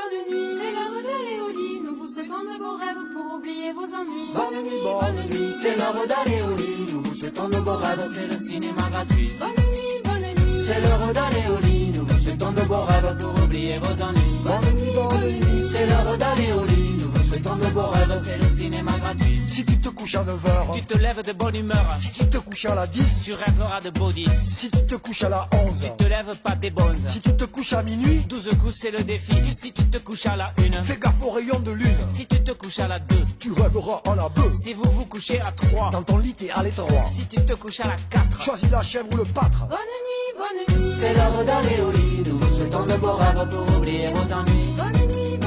bonne nuit, c'est l'heure d'aller au lit. Nous vous souhaitons de beaux rêves pour oublier vos ennuis. Bonne nuit, c'est l'heure d'aller au lit. Nous vous souhaitons de beaux rêves, c'est le cinéma gratuit. Bonne nuit, c'est l'heure d'aller au lit. Nous vous souhaitons de beaux rêves pour oublier vos ennuis. bonne nuit, c'est l'heure d'aller au lit. Nous vous souhaitons de beaux rêves, c'est le cinéma gratuit. Si tu te couches à 9h, Tu te lèves de bonne humeur, si tu te couches à la 10, tu rêveras de beau 10. si tu te couches à la 11, Tu te lèves pas des bonnes. si tu te couches à minuit, 12 coups c'est le défi. Si tu te couches à la 1, fais gaffe aux rayons de lune, si tu te couches à la 2, tu rêveras à la bœuf. si vous vous couchez à 3, Dans ton lit t'es à l'étroit, si tu te couches à la 4, choisis la chèvre ou le pâtre. bonne nuit, C'est l'heure d'aller au lit. Nous vous souhaitons de beaux rêves pour oublier vos ennuis. bonne nuit,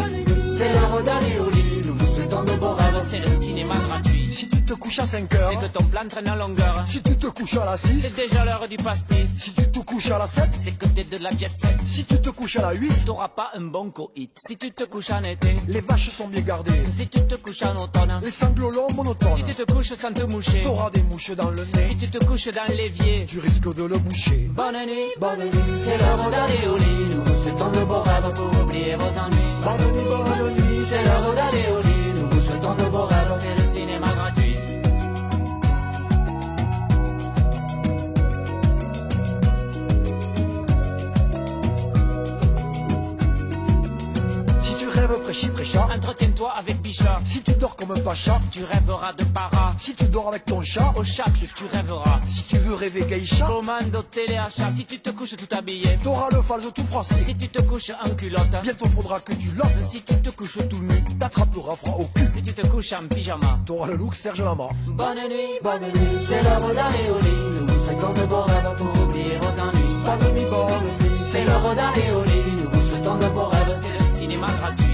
C'est l'heure d'aller au lit. Nous vous souhaitons de beaux rêves, c'est le cinéma gratuit. Si tu te couches à 5h, C'est que ton plan traîne en longueur. si tu te couches à la 6, C'est déjà l'heure du pastis. si tu te couches à la 7, C'est que t'es de la jet set. si tu te couches à la 8, T'auras pas un bon coït. Si tu te couches en été, les vaches sont bien gardées, si tu te couches en automne, les sanglots longs monotones, si tu te couches sans te moucher, t'auras des mouches dans le si nez, tu te couches dans l'évier, tu risques de le boucher. bonne nuit. C'est l'heure d'aller au lit. Nous vous souhaitons de beaux rêves pour oublier vos ennuis. Bonne nuit, C'est l'heure d'aller au lit. Nous vous souhaitons de beaux rêves, c'est le cinéma gratuit. si tu rêves prêchi-prêcha, Entretiens-toi avec Bichat, si tu dors comme un pacha, tu rêveras de para. si tu dors avec ton chat, Au chat que tu rêveras. si tu veux rêver geisha, Commando téléachat, si tu te couches tout habillé, t'auras le false tout français. si tu te couches en culotte, Bientôt faudra que tu l'optes, si tu te couches tout nu, t'attraperas froid au cul, si tu te couches en pyjama. t'auras le look Serge Lama. Bonne nuit. C'est l'heure d'aller au lit. Nous vous souhaitons de beaux rêves pour oublier vos ennuis. C'est l'heure d'aller au lit. Nous vous souhaitons de beaux rêves, c'est le cinéma gratuit.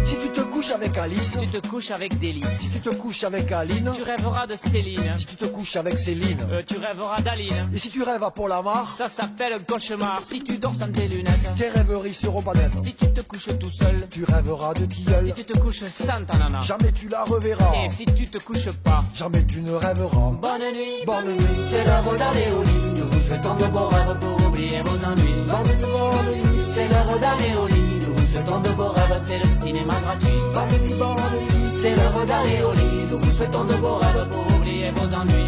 Si tu te couches avec Alice, Tu te couches avec Délice, si tu te couches avec Aline, tu rêveras de Céline, si tu te couches avec Céline, tu rêveras d'Aline. et si tu rêves à Paul Amar, Ça s'appelle un cauchemar. Si tu dors sans tes lunettes, tes rêveries seront pas nettes. si tu te couches tout seul, Tu rêveras de tilleul, si tu te couches sans ta nana, jamais tu la reverras, et si tu te couches pas, jamais tu ne rêveras. bonne nuit. Bonne nuit, C'est l'heure d'aller au lit. Nous vous souhaitons de beaux rêves pour oublier vos ennuis. C'est l'heure d'aller au lit. Nous vous souhaitons de beaux rêves, c'est le cinéma gratuit. C'est l'heure d'aller au lit. Nous vous souhaitons de beaux rêves pour oublier vos ennuis.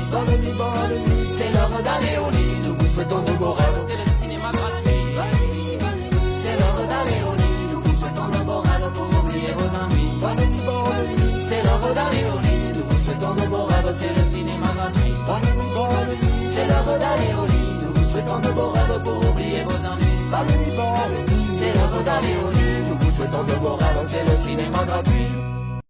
C'est l'heure d'aller au lit. Nous vous souhaitons de beaux rêves, C'est le cinéma gratuit. c'est l'heure d'aller au lit. Nous vous souhaitons de beaux rêves pour oublier vos ennuis. C'est l'heure d'aller au lit. Nous vous souhaitons de beaux rêves, c'est le cinéma gratuit. C'est l'heure d'aller au lit. Nous vous souhaitons de beaux rêves pour oublier vos ennuis. C'est l'heure d'aller au lit. Nous vous souhaitons de beaux rêves, c'est le cinéma gratuit.